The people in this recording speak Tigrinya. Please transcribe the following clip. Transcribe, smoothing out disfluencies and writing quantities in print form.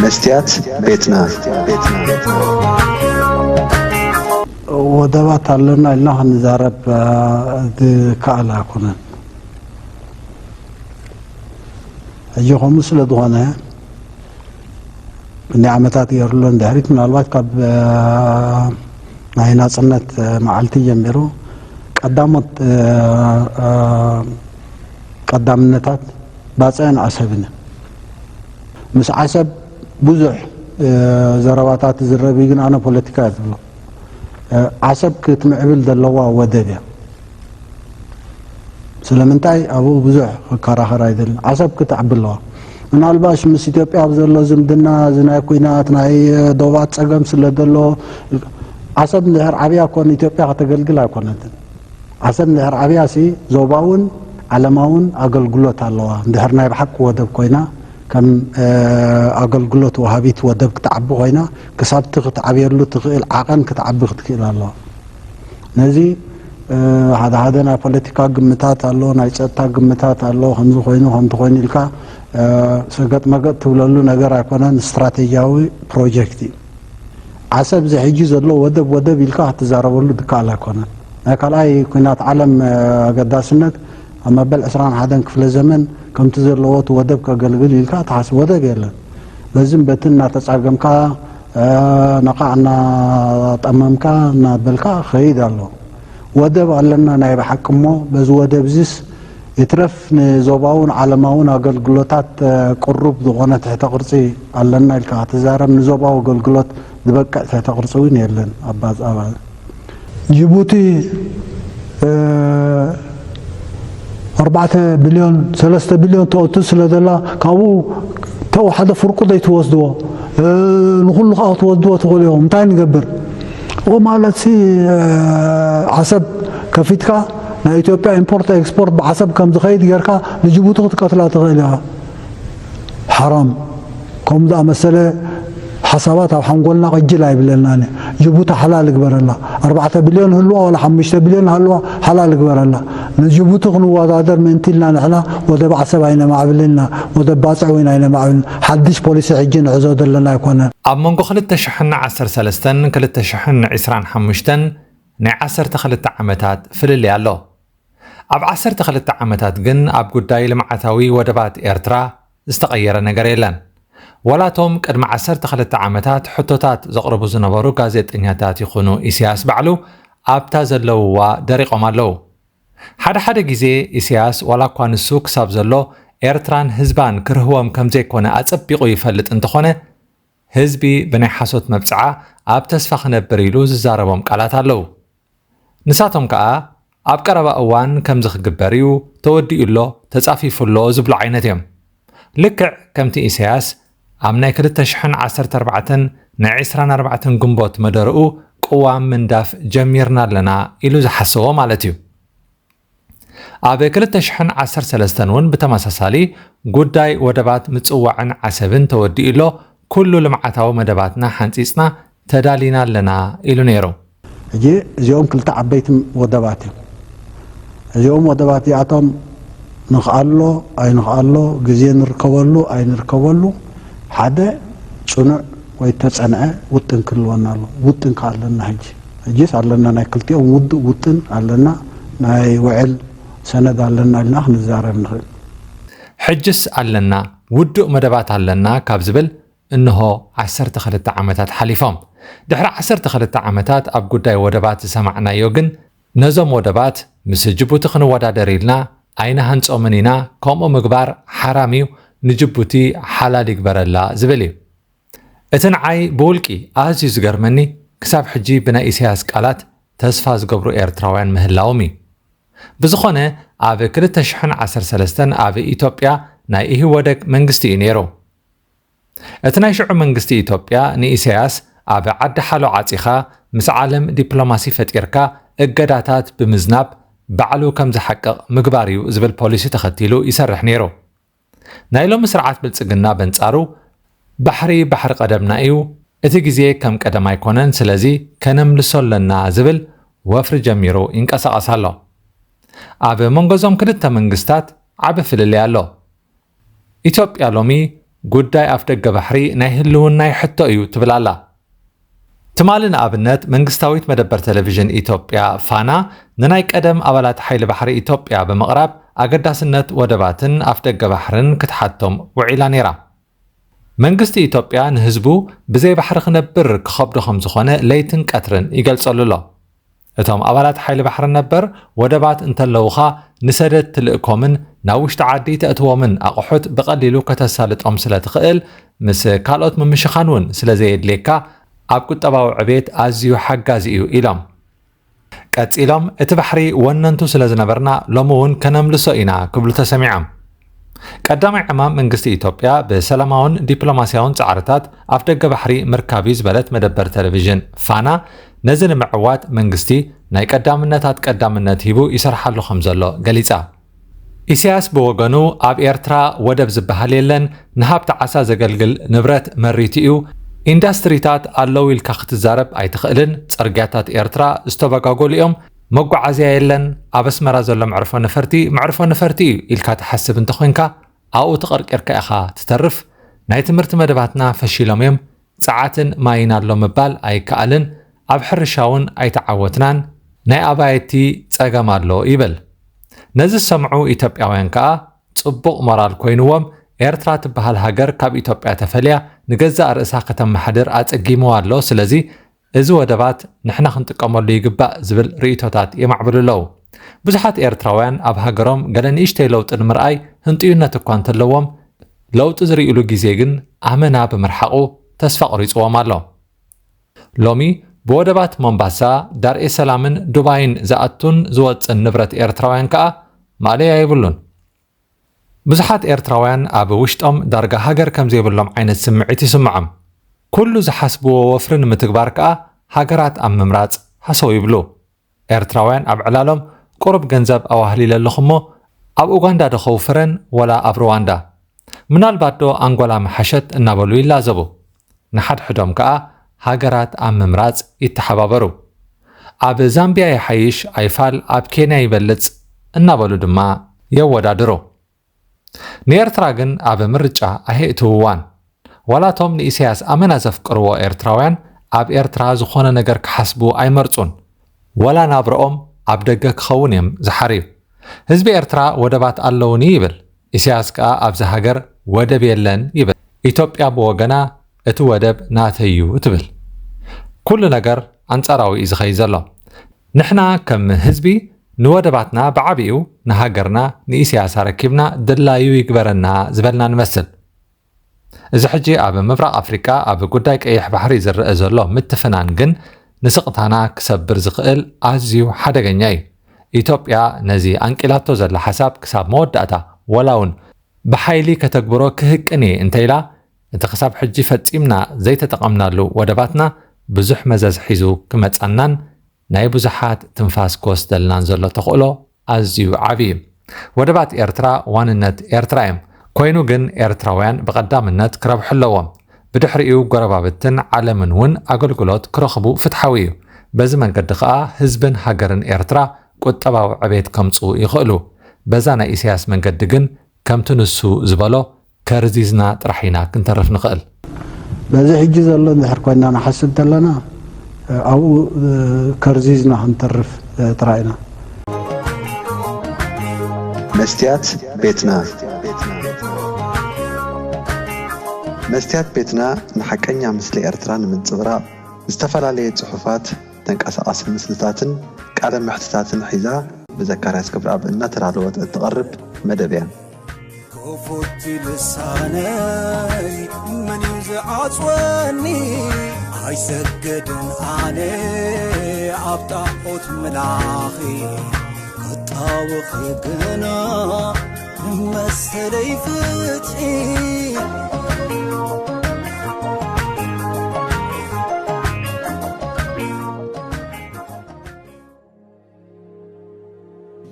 مستيات بيتنا ودبات لنا إلا نزارب كألا كنا أجيهم مثل دوانا نعمتات يرلون دهريت من الوقت قب نهينا صنت معلتي جنبيرو قدامنتات باصين عصبنا مس عصب بزح زرواتات زربي جن أنا بوليتيكات عصب كتمعبل دلوا ودبيا سلامنتاي أبو بزح كراهر أيدل عصب كتعبلوا من الباش مس إثيوبيا بزلوا زمدنا زنا كوينات ناي دوبات سقم سلدلوا عصب نهر عبيا كون إثيوبيا هتقلقلا كونت عصب نهر عبيا سي زوباون علماون أقلقلوت الله نهرنا بحق ودب كوينا كم أقلقلوت وهابيت ودب كتعبو كوينا كسبت كتعبيرلو تقيل عقن كتعبي كتقيل الله نزي هذا أنا بوليتيكا قمتات الله نايشتا قمتات الله خمسو خوينو خمسو خوين لكا سقط مقط توللو نقر عقنا استراتيجياوي بروجكتي عصب زي حجيز الله ودب لكا هتزاربولو دكالا كونا نكالاي كوينات عالم قداسنك أما بالعسران هذا كفل الزمن كم تزر لوات ودب كقلقل لكا تحس ودب يلا لازم بتنا تسعقم كا نقعنا تأممكا نابلكا خيد الله ودب علنا نايب حكمه بز ودب زيس يترف نزوباون علماون قلقلوتات قرب دغونة تحت قرصي علنا الكا تزارم نزوباو قلقلوت دبكا تحت قرصوين يلن أباز جيبوتي 4 بليون 3 بليون توصل دلا كاو تو حدا فرق ضي توصدوا نقول له توصدوا تقول لهم تاي نقبر ومالت سي حسب كفيتكا نا اثيوبيا امبورت اكسبورت بحسب كم زخيد غيركا لجيبوتي تقتلها تغيلها حرام كم ذا مساله حسابات او حنقولنا قجل اي بلنا جيبوتي حلال كبر الله 4 بليون هلوا ولا 5 بليون هلوا حلال كبر الله نجيبوتي خنو وادر منتلنا نحنا ودب عصب اين معبلنا ودب باصع وين اين معبل حدش بوليس عجن عزود لنا يكون امونغو خلت شحن 13 كلت شحن 25 ناي 12 عامتات فللي الله اب 12 عامتات جن اب ጉዳይ ልምዓታዊ ወደባት ኤርትራ ዝተቀየረ ነገር የለን ወላቶም ቅድሚ 12 ዓመታት ሕቶታት ዘቅርቡ ዝነበሩ ጋዜጠኛታት ይኹኑ ኢሳያስ ባዕሉ ኣብታ ዘለውዋ ደሪቆም ኣለው ሓደ ግዜ ኢሳያስ ዋላ እኳ ንሱ ክሳብ ዘሎ ኤርትራን ህዝባን ክርህቦም ከም ዘይኮነ ኣጸቢቑ ይፈልጥ እንትኾነ ህዝቢ ብናይ ሓሶት መብፅዓ ኣብ ተስፋ ክነብር ኢሉ ዝዛረቦም ቃላት ኣለው ንሳቶም ከዓ ኣብ ቀረባ እዋን ከም ዝኽግበር እዩ ተወዲኡሎ ተጻፊፉሎ ዝብሉ ዓይነት እዮም ልክዕ ከምቲ ኢሳያስ ኣብ ናይ 2014 ናይ 24 ግንቦት መደርኡ ቅዋም ምንዳፍ ጀሚርና ኣለና ኢሉ ዝሓስቦ ማለት እዩ ኣብ 2013 እውን ብተመሳሳሊ ጉዳይ ወደባት ምጽዋዕን ዓሰብን ተወዲኡሎ ኩሉ ልምዓታዊ መደባትና ሓንፂፅና ተዳሊና ኣለና ኢሉ ነይሩ እጂ እዚኦም ክልተ ዓበይቲ ወደባት እዮም እዚኦም ወደባት እዚኣቶም ንኽኣሎ ኣይንኽኣሎ ግዜ ንርከበሉ ኣይንርከበሉ ሓደ ጽኑዕ ወይ ተጸንዐ ውጥን ክልወና ኣሎ ውጥን ካለና ሕጂስ ኣለና ናይ ክልቲኦም ውጥን ኣለና ናይ ውዕል ሰነድ ኣለና ኢልና ክንዛረብ ንኽእል ሕጅስ ኣለና ውዱእ መደባት ኣለና ካብ ዝብል እንሆ 12 ዓመታት ሓሊፎም ድሕሪ 12 ዓመታት ኣብ ጉዳይ ወደባት ዝሰማዕናዮ ግን ነዞም ወደባት ምስ ጅቡቲ ክንወዳደር ኢልና ኣይና ሃንጾምን ኢና ከምኡ ምግባር ሓራም እዩ ንጅቡቲ ሓላል ይግበረላ ዝብል እዩ እቲ ንዓይ ብውልቂ ኣዝዩ ዝገርመኒ ክሳብ ሕጂ ብናይ ኢሳያስ ቃላት ተስፋ ዝገብሩ ኤርትራውያን ምህላዎም እዩ ብዝኾነ ኣብ 2013 ኣብ ኢትዮጵያ ናይ ኢህወደግ መንግስቲ እዩ ነይሩ እቲ ናይ ሽዑ መንግስቲ ኢትዮጵያ ንኢሳያስ ኣብ ዓዲ ሓሎ ዓፂኻ ምስ ዓለም ዲፕሎማሲ ፈጢርካ እገዳታት ብምዝናብ ባዕሉ ከም ዝሓቅቕ ምግባር እዩ ዝብል ፖሊሲ ተኸቲሉ ይሰርሕ ነይሩ ናይ ሎሚ ስርዓት ብልጽግና በንጻሩ ባሕሪ ቀደምና እዩ እቲ ግዜ ከም ቀደም ኣይኮነን ስለዚ ከነምልሶ ኣለና ዝብል ወፍሪ ጀሚሩ ይንቀሳቐስ ኣሎ ኣብ መንጎዞም ክልተ መንግስታት ዓብ ፍልልይ ኣሎ ኢትዮጵያ ሎሚ ጉዳይ ኣፍ ደገ ባሕሪ ናይ ህልውና ይሕቶ እዩ ትብል ኣላ። ትማሊ ንኣብነት መንግስታዊት መደበር ቴሌቪዥን ኢትዮጵያ ፋና ንናይ ቀደም ኣባላት ሓይሊ ባሕሪ ኢትዮጵያ ብምቕራብ ኣገዳስነት ወደባትን ኣፍ ደገ ባሕርን ክትሓቶም ውዒላ ነይራ። መንግስቲ ኢትዮጵያ ንህዝቡ ብዘይ ባሕሪ ክነብር ክኸብዶ ከም ዝኾነ ለይትን ቀትርን ይገልጸሉ ኣሎ። እቶም ኣባላት ሓይሊ ባሕሪ ነበር ወደባት እንተለውኻ ንሰደድ ትልእኮምን ናብ ውሽጢ ዓዲ ተእትዎምን ኣቑሑት ብቐሊሉ ከተሳልጦም ስለ ትኽእል ምስ ካልኦት ምምሽኻን እውን ስለ ዘየድልየካ ኣብ ቁጠባዊ ዕቤት ኣዝዩ ሓጋዚ እዩ ኢሎም። ቀፂሎም እቲ ባሕሪ ወነንቱ ስለ ዝነበርና ሎሚ እውን ከነምልሶ ኢና ክብሉ ተሰሚዖም። ቀዳማይ ዕማም መንግስቲ ኢትዮጵያ ብሰላማውን ዲፕሎማስያውን ፃዕርታት ኣፍ ደገ ባሕሪ ምርካብ ዝበለት መደበር ቴሌቪዥን ፋና ነዚ ንምዕዋት መንግስቲ ናይ ቀዳምነት ሂቡ ይሰርሓሉ ከም ዘሎ ገሊፃ። ኢሳያስ ብወገኑ ኣብ ኤርትራ ወደብ ዝበሃል የለን ንሃብቲ ዓሳ ዘገልግል ንብረት መሪት እዩ ኢንዳስትሪታት ኣለው ኢልካ ክትዛረብ ኣይትኽእልን ፅርግያታት ኤርትራ ዝተበጋገሉ እዮም መጓዓዝያ የለን ኣብ ኣስመራ ዘሎ መዕርፎ ነፈርቲ እዩ ኢልካ ትሓስብ እንተኮንካ ኣብኡ ተቐርቂርካ ኢኻ ትተርፍ ናይ ትምህርቲ መደባትና ፈሺሎም እዮም ፀዓትን ማይን ኣሎ ምባል ኣይከኣልን ኣብ ሕርሻውን ኣይተዓወትናን ናይ ኣባይቲ ፀገም ኣሎ ይብል። ነዚ ሰምዑ ኢትዮጵያውያን ከዓ ጽቡቕ ሞራል ኮይንዎም ኤርትራ ትበሃል ሃገር ካብ ኢትዮጵያ ተፈልያ ንገዛእ ርእሳ ከተመሓድር ኣጸጊምዋ ኣሎ ስለዚ እዚ ወደባት ንሕና ክንጥቀመሉ ይግባእ ዝብል ርእቶታት የማዕብሉ ኣለዉ። ብዙሓት ኤርትራውያን ኣብ ሃገሮም ገለ ንእሽተይ ለውጢ ንምርኣይ ህንጥዩነት እኳ እንተለዎም ለውጢ ዝርእሉ ግዜ ግን ኣመና ብምርሓቑ ተስፋ ቆሪፅዎም ኣሎ። ሎሚ ብወደባት ሞምባሳ ዳርኤ ሰላምን ዱባይን ዝኣቱን ዝወፅን ንብረት ኤርትራውያን ከዓ ማለያ ይብሉን። ብዙሓት ኤርትራውያን ኣብ ውሽጦም ዳርጋ ሃገር ከም ዘይብሎም ዓይነት ስምዒት ይስምዖም። ኩሉ ዝሓስብዎ ወፍሪ ንምትግባር ከዓ ሃገራት ኣብ ምምራፅ ሓሰው ይብሉ። ኤርትራውያን ኣብ ዕላሎም ቁሩብ ገንዘብ ኣዋህሊለ ኣለኹሞ ኣብ ኡጋንዳ ደኸውፍረን ወላ ኣብ ሩዋንዳ ምናልባት ዶ ኣንጎላ መሓሸት እናበሉ ይላዘቡ። ንሓድሕዶም ከዓ ሃገራት ኣብ ምምራፅ ይተሓባበሩ። ኣብ ዛምቢያ ይሓይሽ ኣይፋል ኣብ ኬንያ ይበልፅ እናበሉ ድማ የወዳድሩ። ንኤርትራ ግን ኣብ ምርጫ ኣይእትውዋን። ዋላቶም ንኢሳያስ ኣመና ዘፍቅርዎ ኤርትራውያን ኣብ ኤርትራ ዝኾነ ነገር ክሓስቡ ኣይመርፁን። ወላ ናብርኦም ኣብ ደገ ክኸውን እዮም ዝሓርዩ። ህዝቢ ኤርትራ ወደባት ኣለውኒ ይብል። ኢሳያስ ከዓ ኣብዚ ሃገር ወደብ የለን ይብል። ኢትዮጵያ ብወገና እቲ ወደብ ናተዩ ትብል። ኩሉ ነገር ኣንጻራዊ እዩ ዝኸይ ዘሎ። ንሕና ከም ህዝቢ ንወደባትና ብዓብኡ ንሃገርና ንኢሳያስ ረኪብና ድላዩ ይግበረና ዝበልና ንመስል። እዚ ሕጂ ኣብ ምብራቕ ኣፍሪካ ኣብ ጉዳይ ቀይሕ ባሕሪ ዝርአ ዘሎ ምትፍናን ግን ንስቕታና ክሰብር ዝኽእል ኣዝዩ ሓደገኛ እዩ። ኢትዮጵያ ነዚ ኣንቂላቶ ዘላ ሓሳብ ክሳብ መወዳእታ ወላውን ብሓይሊ ከተግብሮ ክህቅን እየ እንተኢላ እቲ ክሳብ ሕጂ ፈፂምና ዘይተጠቐምናሉ ወደባትና ብዙሕ መዘዝ ሒዙ ክመፃናን ናይ ብዙሓት ትንፋስ ክወስደልናን ዘሎ ተኽእሎ ኣዝዩ ዓብዪ። ወደባት ኤርትራ ዋንነት ኤርትራ እዮም። ኮይኑ ግን ኤርትራውያን ብቐዳምነት ክረብሑ ኣለዎም። ብድሕሪኡ ጎረባብትን ዓለምን እውን ኣገልግሎት ክረኽቡ ፍትሓዊ እዩ። በዚ መንገዲ ከዓ ህዝብን ሃገርን ኤርትራ ቁጠባዊ ዕቤት ከምፁ ይኽእሉ። በዛ ናይ ኢሳያስ መንገዲ ግን ከምቲ ንሱ ዝበሎ ከርዚዝና ጥራሕ ኢና ክንተርፍ ንኽእል። በዚ ሕጂ ዘሎ እንድሕር ኮይና ንሓስብ ተለና ኣብኡ ከርዚዝና ክንተርፍ ጥራሕ ኢና። መስትያት ቤትና መስትያት ቤትና ንሓቀኛ ምስሊ ኤርትራ ንምንጽብራቕ ዝተፈላለየ ጽሑፋት ተንቀሳቓሲ ምስልታትን ቃለ ምሕትታትን ሒዛ ብዘካርያስ ገብረኣብ እናተዳለወት እትቐርብ መደብ እያ። كفوت لساني من يزعصوني عيسجدن علي عبطاقوت ملاخي قطاوخ قنا مسلي فتحي